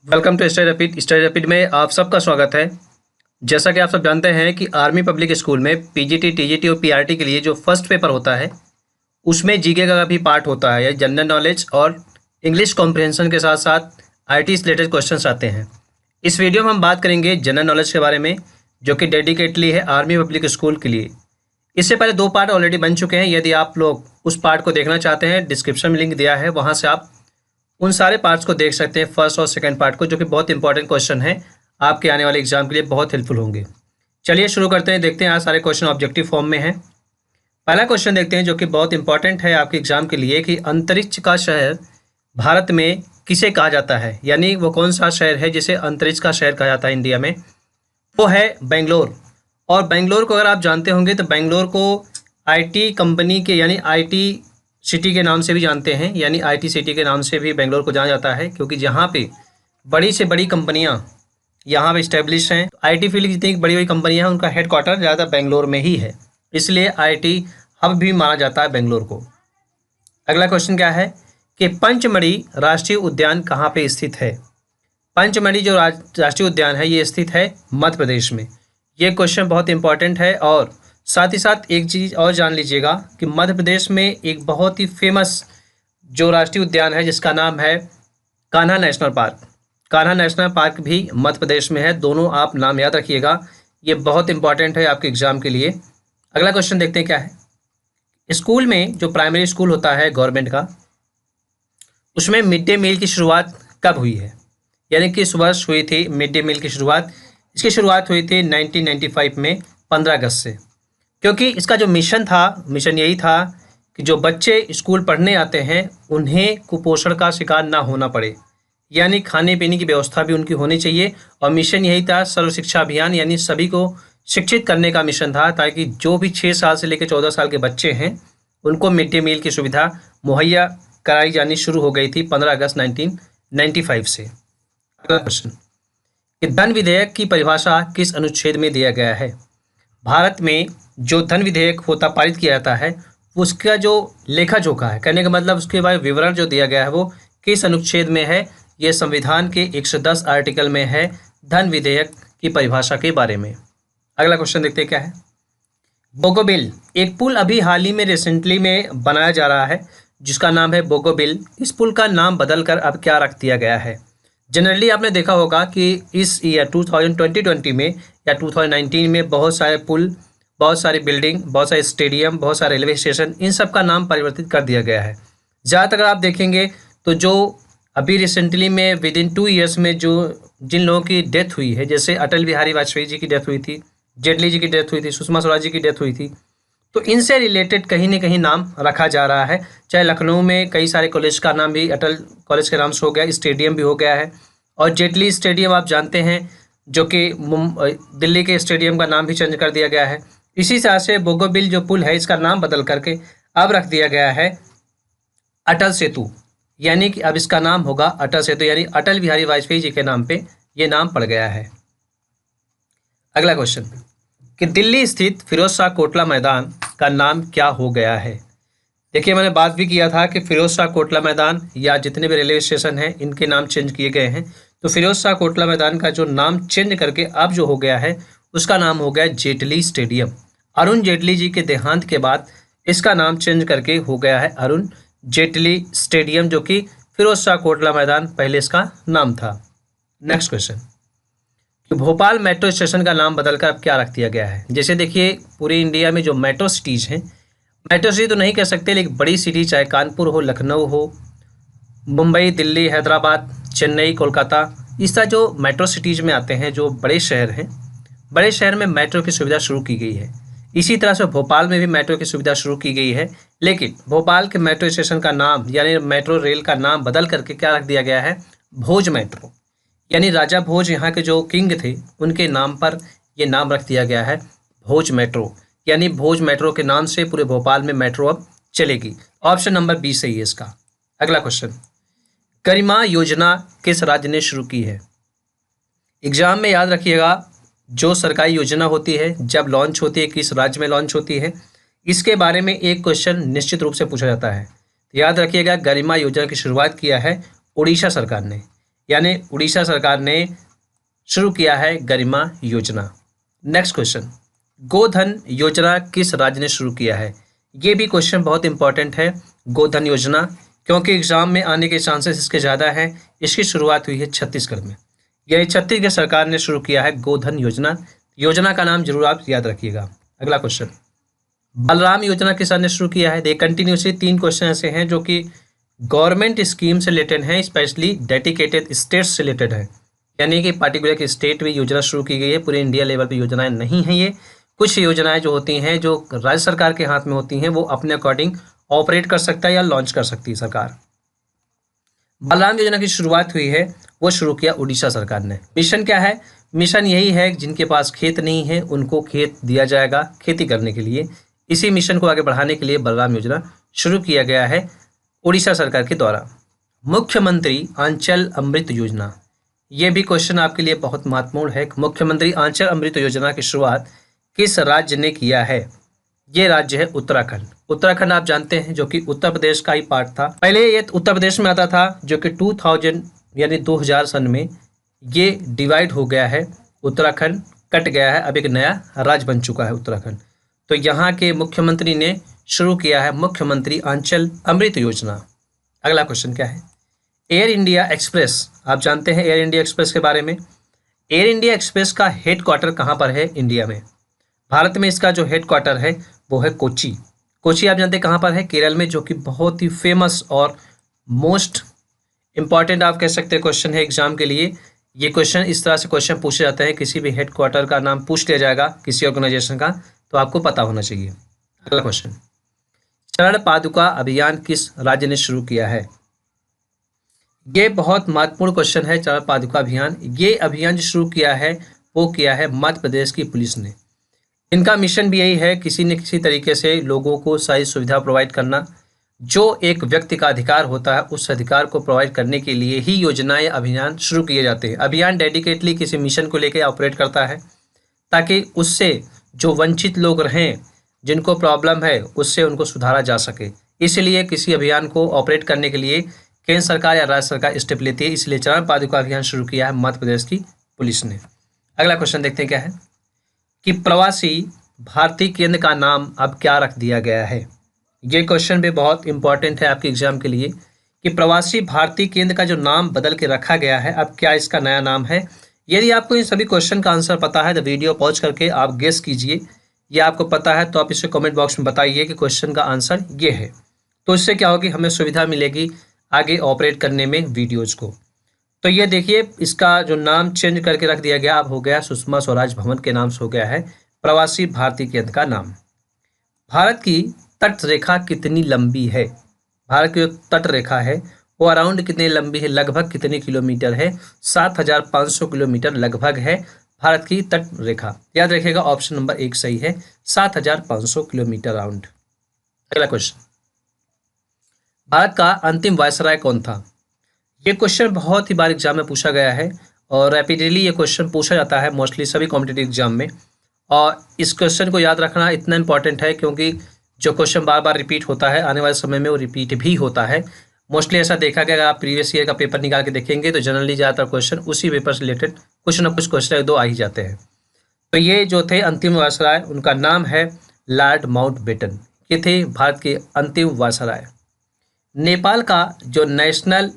Welcome to study rapid में आप सबका स्वागत है। जैसा कि आप सब जानते हैं कि आर्मी पब्लिक स्कूल में पीजीटी, टीजीटी और पीआरटी के लिए जो फर्स्ट पेपर होता है उसमें जीके का भी पार्ट होता है, या जनरल नॉलेज और इंग्लिश कॉम्प्रिहेंशन के साथ साथ आईटी से रिलेटेड क्वेश्चंस आते हैं। इस वीडियो में हम बात करेंगे जनरल नॉलेज के बारे में, जो कि डेडिकेटली है आर्मी पब्लिक स्कूल के लिए। इससे पहले 2 पार्ट ऑलरेडी बन चुके हैं। यदि आप लोग उस पार्ट को देखना चाहते हैं, डिस्क्रिप्शन में लिंक दिया है, वहाँ से आप उन सारे पार्ट्स को देख सकते हैं, फर्स्ट और सेकंड पार्ट को, जो कि बहुत इंपॉर्टेंट क्वेश्चन है, आपके आने वाले एग्जाम के लिए बहुत हेल्पफुल होंगे। चलिए शुरू करते हैं, देखते हैं आज सारे क्वेश्चन ऑब्जेक्टिव फॉर्म में हैं। पहला क्वेश्चन देखते हैं जो कि बहुत इंपॉर्टेंट है आपके एग्जाम के लिए, कि अंतरिक्ष का शहर भारत में किसे कहा जाता है, यानी वो कौन सा शहर है जिसे अंतरिक्ष का शहर कहा जाता है इंडिया में। वो है बेंगलोर। और बेंगलोर को अगर आप जानते होंगे तो बेंगलोर को आईटी कंपनी के यानी आईटी सिटी के नाम से भी जानते हैं, यानी आईटी सिटी के नाम से भी बेंगलोर को जाना जाता है, क्योंकि जहाँ पे बड़ी से बड़ी कंपनियाँ यहाँ पे इस्टेब्लिश हैं। आईटी फील्ड की जितनी बड़ी बड़ी कंपनियाँ हैं उनका हेडक्वार्टर ज़्यादा बेंगलोर में ही है, इसलिए आईटी हब भी माना जाता है बेंगलोर को। अगला क्वेश्चन क्या है कि पंचमढ़ी राष्ट्रीय उद्यान कहाँ पे स्थित है। पंचमढ़ी जो राष्ट्रीय उद्यान है ये स्थित है मध्य प्रदेश में। ये क्वेश्चन बहुत इंपॉर्टेंट है। और साथ ही साथ एक चीज़ और जान लीजिएगा कि मध्य प्रदेश में एक बहुत ही फेमस जो राष्ट्रीय उद्यान है जिसका नाम है Kanha national park. Kanha national park भी मध्य प्रदेश में है। दोनों आप नाम याद रखिएगा, ये बहुत इंपॉर्टेंट है आपके एग्जाम के लिए। अगला क्वेश्चन देखते हैं क्या है। स्कूल में जो प्राइमरी स्कूल होता है गवर्नमेंट का, उसमें मिड डे मील की शुरुआत कब हुई है, यानी कि इस वर्ष हुई थी मिड डे मील की शुरुआत। इसकी शुरुआत हुई थी 1995 में 15 अगस्त से, क्योंकि इसका जो मिशन यही था कि जो बच्चे स्कूल पढ़ने आते हैं उन्हें कुपोषण का शिकार ना होना पड़े, यानी खाने पीने की व्यवस्था भी उनकी होनी चाहिए। और मिशन यही था सर्व शिक्षा अभियान, यानी सभी को शिक्षित करने का मिशन था, ताकि जो भी 6 साल से लेकर 14 साल के बच्चे हैं उनको मिड डे मील की सुविधा मुहैया कराई जानी शुरू हो गई थी 15 अगस्त 1995 से। अगला क्वेश्चन कि धन विधेयक की परिभाषा किस अनुच्छेद में दिया गया है। भारत में जो धन विधेयक होता पारित किया जाता है उसका जो लेखा जोखा है, कहने का मतलब उसके बारे में विवरण जो दिया गया है वो किस अनुच्छेद में है। ये संविधान के 110 आर्टिकल में है धन विधेयक की परिभाषा के बारे में। अगला क्वेश्चन देखते हैं क्या है। बोगोबिल एक पुल अभी हाल ही में रिसेंटली में बनाया जा रहा है जिसका नाम है बोगोबिल। इस पुल का नाम बदलकर अब क्या रख दिया गया है। जनरली आपने देखा होगा कि इस ईयर 2020 में या 2019 में बहुत सारे पुल, बहुत सारी बिल्डिंग, बहुत सारे स्टेडियम, बहुत सारे रेलवे स्टेशन, इन सब का नाम परिवर्तित कर दिया गया है। ज़्यादातर अगर आप देखेंगे तो जो अभी रिसेंटली में विद इन 2 ईयर्स में जो जिन लोगों की डेथ हुई है, जैसे अटल बिहारी वाजपेयी जी की डेथ हुई थी, जेटली जी की डेथ हुई थी, सुषमा स्वराज जी की डेथ हुई थी, तो इनसे रिलेटेड कहीं ना कहीं नाम रखा जा रहा है। चाहे लखनऊ में कई सारे कॉलेज का नाम भी अटल कॉलेज के नाम से हो गया, स्टेडियम भी हो गया है। और जेटली स्टेडियम आप जानते हैं जो कि दिल्ली के स्टेडियम का नाम भी चेंज कर दिया गया है। इसी तरह से बोगोबिल जो पुल है इसका नाम बदल करके अब रख दिया गया है अटल सेतु, यानी कि अब इसका नाम होगा अटल सेतु, यानी अटल बिहारी वाजपेयी जी के नाम पे ये नाम पड़ गया है। अगला क्वेश्चन कि दिल्ली स्थित फिरोज शाह कोटला मैदान का नाम क्या हो गया है। देखिए मैंने बात भी किया था कि फिरोज शाह कोटला मैदान या जितने भी रेलवे स्टेशन हैं इनके नाम चेंज किए गए हैं। तो फिरोज शाह कोटला मैदान का जो नाम चेंज करके अब जो हो गया है उसका नाम हो गया जेटली स्टेडियम। अरुण जेटली जी के देहांत के बाद इसका नाम चेंज करके हो गया है अरुण जेटली स्टेडियम, जो कि फिरोज शाह कोटला मैदान पहले इसका नाम था। नेक्स्ट क्वेश्चन कि भोपाल मेट्रो स्टेशन का नाम बदलकर अब क्या रख दिया गया है। जैसे देखिए पूरे इंडिया में जो मेट्रो सिटीज़ हैं, मेट्रो सिटी तो नहीं कह सकते लेकिन बड़ी सिटी, चाहे कानपुर हो, लखनऊ हो, मुंबई, दिल्ली, हैदराबाद, चेन्नई, कोलकाता, इस तरह जो मेट्रो सिटीज़ में आते हैं, जो बड़े शहर हैं, बड़े शहर में मेट्रो की सुविधा शुरू की गई है। इसी तरह से भोपाल में भी मेट्रो की सुविधा शुरू की गई है, लेकिन भोपाल के मेट्रो स्टेशन का नाम यानी मेट्रो रेल का नाम बदल करके क्या रख दिया गया है, भोज मेट्रो, यानी राजा भोज यहाँ के जो किंग थे उनके नाम पर ये नाम रख दिया गया है भोज मेट्रो, यानी भोज मेट्रो के नाम से पूरे भोपाल में मेट्रो अब चलेगी। ऑप्शन नंबर 20 सही है इसका। अगला क्वेश्चन गरिमा योजना किस राज्य ने शुरू की है। एग्जाम में याद रखिएगा जो सरकारी योजना होती है जब लॉन्च होती है किस राज्य में लॉन्च होती है, इसके बारे में एक क्वेश्चन निश्चित रूप से पूछा जाता है। तो याद रखिएगा गरिमा योजना की शुरुआत किया है उड़ीसा सरकार ने। यानी उड़ीसा सरकार ने शुरू किया है गरिमा योजना। नेक्स्ट क्वेश्चन, गोधन योजना किस राज्य ने शुरू किया है? ये भी क्वेश्चन बहुत इंपॉर्टेंट है, गोधन योजना, क्योंकि एग्जाम में आने के चांसेस इसके ज़्यादा हैं। इसकी शुरुआत हुई है छत्तीसगढ़ में, यानी छत्तीसगढ़ सरकार ने शुरू किया है गोधन योजना। योजना का नाम जरूर आप याद रखिएगा। अगला क्वेश्चन, बलराम योजना किसान ने शुरू किया है? देखिए कंटिन्यूसली 3 क्वेश्चन ऐसे हैं जो कि गवर्नमेंट स्कीम से रिलेटेड हैं, स्पेशली डेडिकेटेड स्टेट्स से रिलेटेड है, यानी कि पार्टिकुलर की स्टेट में योजना शुरू की गई है, पूरे इंडिया लेवल पे योजनाएं नहीं हैं। ये कुछ योजनाएं जो होती हैं जो राज्य सरकार के हाथ में होती हैं, वो अपने अकॉर्डिंग ऑपरेट कर सकता है या लॉन्च कर सकती है सरकार। बलराम योजना की शुरुआत हुई है, वो शुरू किया उड़ीसा सरकार ने। मिशन क्या है? मिशन यही है जिनके पास खेत नहीं है उनको खेत दिया जाएगा खेती करने के लिए। इसी मिशन को आगे बढ़ाने के लिए बलराम योजना शुरू किया गया है उड़ीसा सरकार के द्वारा। मुख्यमंत्री आंचल अमृत योजना, ये भी क्वेश्चन आपके लिए बहुत महत्वपूर्ण है। मुख्यमंत्री आंचल अमृत योजना की शुरुआत किस राज्य ने किया है? ये राज्य है उत्तराखंड। उत्तराखंड आप जानते हैं जो कि उत्तर प्रदेश का ही पार्ट था। पहले ये उत्तर प्रदेश में आता था, जो कि 2000 यानी 2000 सन में ये डिवाइड हो गया है, उत्तराखंड कट गया है, अब एक नया राज्य बन चुका है उत्तराखंड। तो यहाँ के मुख्यमंत्री ने शुरू किया है मुख्यमंत्री आंचल अमृत योजना। अगला क्वेश्चन क्या है? एयर इंडिया एक्सप्रेस, आप जानते हैं एयर इंडिया एक्सप्रेस के बारे में। एयर इंडिया एक्सप्रेस का हेड क्वार्टर कहाँ पर है इंडिया में? भारत में इसका जो हेड क्वार्टर है वो है कोची। कोची आप जानते हैं कहाँ पर है? केरल में, जो कि बहुत ही फेमस और मोस्ट इम्पॉर्टेंट आप कह सकते हैं क्वेश्चन है एग्जाम के लिए। ये क्वेश्चन इस तरह से क्वेश्चन पूछे जाते हैं, किसी भी हेड क्वार्टर का नाम पूछ लिया जाएगा किसी ऑर्गेनाइजेशन का, तो आपको पता होना चाहिए। अगला क्वेश्चन, चरण पादुका अभियान किस राज्य ने शुरू किया है? ये बहुत महत्वपूर्ण क्वेश्चन है। चरण पादुका अभियान, ये अभियान जो शुरू किया है वो किया है मध्य प्रदेश की पुलिस ने। इनका मिशन भी यही है, किसी न किसी तरीके से लोगों को सारी सुविधा प्रोवाइड करना। जो एक व्यक्ति का अधिकार होता है उस अधिकार को प्रोवाइड करने के लिए ही योजनाएं अभियान शुरू किए जाते हैं। अभियान डेडिकेटली किसी मिशन को लेकर ऑपरेट करता है ताकि उससे जो वंचित लोग रहें, जिनको प्रॉब्लम है, उससे उनको सुधारा जा सके। इसलिए किसी अभियान को ऑपरेट करने के लिए केंद्र सरकार या राज्य सरकार स्टेप लेती है, इसलिए चरण पादुका अभियान शुरू किया है मध्य प्रदेश की पुलिस ने। अगला क्वेश्चन देखते हैं क्या है कि प्रवासी भारतीय केंद्र का नाम अब क्या रख दिया गया है? ये क्वेश्चन भी बहुत इंपॉर्टेंट है आपके एग्जाम के लिए कि प्रवासी भारतीय केंद्र का जो नाम बदल के रखा गया है, अब क्या इसका नया नाम है? यदि आपको इन सभी क्वेश्चन का आंसर पता है तो वीडियो पॉज करके आप गेस कीजिए। ये आपको पता है तो आप इसे कमेंट बॉक्स में बताइए कि क्वेश्चन का आंसर ये है। तो इससे क्या होगी, हमें सुविधा मिलेगी आगे ऑपरेट करने में वीडियोज़ को। तो ये देखिए, इसका जो नाम चेंज करके रख दिया गया, अब हो गया सुषमा स्वराज भवन के नाम से हो गया है प्रवासी भारतीय केंद्र का नाम। भारत की तट रेखा कितनी लंबी है? भारत की जो तट रेखा है वो अराउंड कितनी लंबी है, लगभग कितने किलोमीटर है? 7500 किलोमीटर लगभग है भारत की तट रेखा। याद रखिएगा ऑप्शन नंबर 1 सही है, 7500 किलोमीटर अराउंड। अगला क्वेश्चन, भारत का अंतिम वायसराय कौन था? ये क्वेश्चन बहुत ही बार एग्जाम में पूछा गया है और रैपिडली ये क्वेश्चन पूछा जाता है मोस्टली सभी कॉम्पिटिटिव एग्जाम में। और इस क्वेश्चन को याद रखना इतना इंपॉर्टेंट है क्योंकि जो क्वेश्चन बार बार रिपीट होता है आने वाले समय में वो रिपीट भी होता है। मोस्टली ऐसा देखा गया, अगर आप प्रीवियस ईयर का पेपर निकाल के देखेंगे तो जनरली ज़्यादातर क्वेश्चन उसी पेपर से रिलेटेड कुछ ना कुछ क्वेश्चन 1-2 आ ही जाते हैं। तो ये जो थे अंतिम वायसराय, उनका नाम है लॉर्ड माउंटबेटन। ये थे भारत के अंतिम वायसराय। नेपाल का जो नेशनल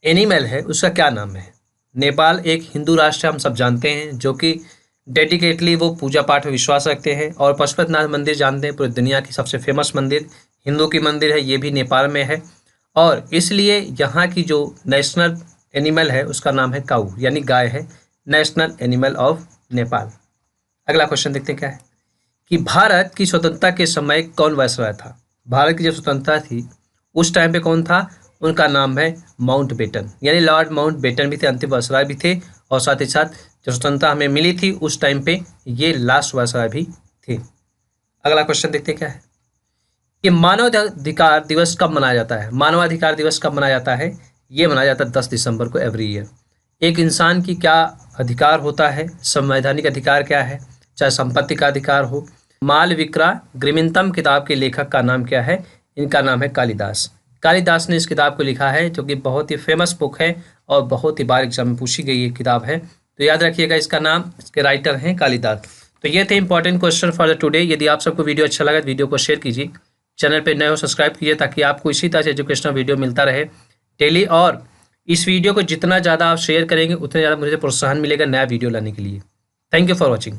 एनिमल है उसका क्या नाम है? नेपाल एक हिंदू राष्ट्र हम सब जानते हैं, जो कि डेडिकेटली वो पूजा पाठ में विश्वास रखते हैं। और पशुपतिनाथ मंदिर जानते हैं, पूरी दुनिया की सबसे फेमस मंदिर, हिंदू की मंदिर है, ये भी नेपाल में है। और इसलिए यहाँ की जो नेशनल एनिमल है उसका नाम है काऊ, यानी गाय है, नेशनल एनिमल ऑफ नेपाल। अगला क्वेश्चन देखते हैं क्या है कि भारत की स्वतंत्रता के समय कौन वायसराय था? भारत की जब स्वतंत्रता थी उस टाइम पे कौन था? उनका नाम है माउंटबेटन, यानी लॉर्ड माउंटबेटन भी थे, अंतिम वायसराय भी थे। और साथ ही साथ जब स्वतंत्रता हमें मिली थी उस टाइम पे ये लास्ट वायसराय भी थे। अगला क्वेश्चन देखते हैं क्या है कि मानवाधिकार दिवस कब मनाया जाता है? मानवाधिकार दिवस कब मनाया जाता है? ये मनाया जाता है 10 दिसंबर को एवरी ईयर। एक इंसान की क्या अधिकार होता है, संवैधानिक अधिकार क्या है, चाहे संपत्ति का अधिकार हो। मालविका ग्रिमिंतम किताब के लेखक का नाम क्या है? इनका नाम है कालिदास। कालिदास ने इस किताब को लिखा है जो कि बहुत ही फेमस बुक है और बहुत ही बार एग्जाम में पूछी गई ये किताब है। तो याद रखिएगा इसका नाम, इसके राइटर हैं कालिदास। तो ये थे important question for the today. यदि आप सबको वीडियो अच्छा लगा तो वीडियो को शेयर कीजिए, चैनल पे नए हो सब्सक्राइब कीजिए ताकि आपको इसी तरह से एजुकेशनल वीडियो मिलता रहे डेली। और इस वीडियो को जितना ज़्यादा आप शेयर करेंगे उतना ज़्यादा मुझे प्रोत्साहन मिलेगा नया वीडियो लाने के लिए। Thank you for watching.